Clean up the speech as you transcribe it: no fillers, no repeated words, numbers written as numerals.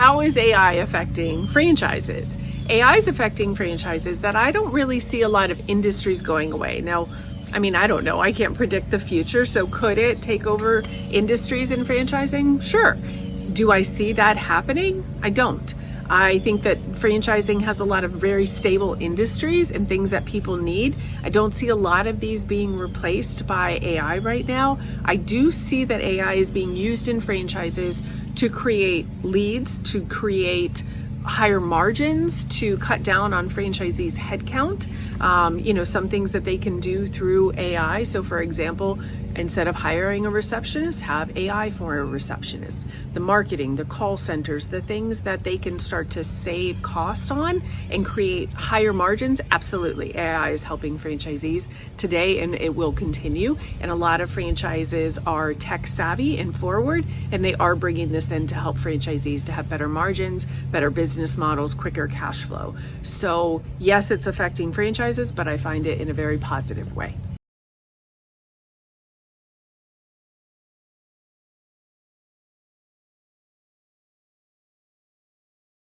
how is AI affecting franchises? AI is affecting franchises that I don't really see a lot of industries going away. Now, I mean, I don't know. I can't predict the future. So could it take over industries in franchising? Sure. Do I see that happening? I don't. I think that franchising has a lot of very stable industries and things that people need. I don't see a lot of these being replaced by AI right now. I do see that AI is being used in franchises to create leads, to create higher margins, to cut down on franchisees' headcount. Some things that they can do through AI. So for example, instead of hiring a receptionist, have AI for a receptionist. The marketing, the call centers, the things that they can start to save costs on and create higher margins. Absolutely, AI is helping franchisees today, and it will continue. And a lot of franchises are tech savvy and forward, and they are bringing this in to help franchisees to have better margins, better business models, quicker cash flow. So yes, it's affecting franchises, but I find it in a very positive way.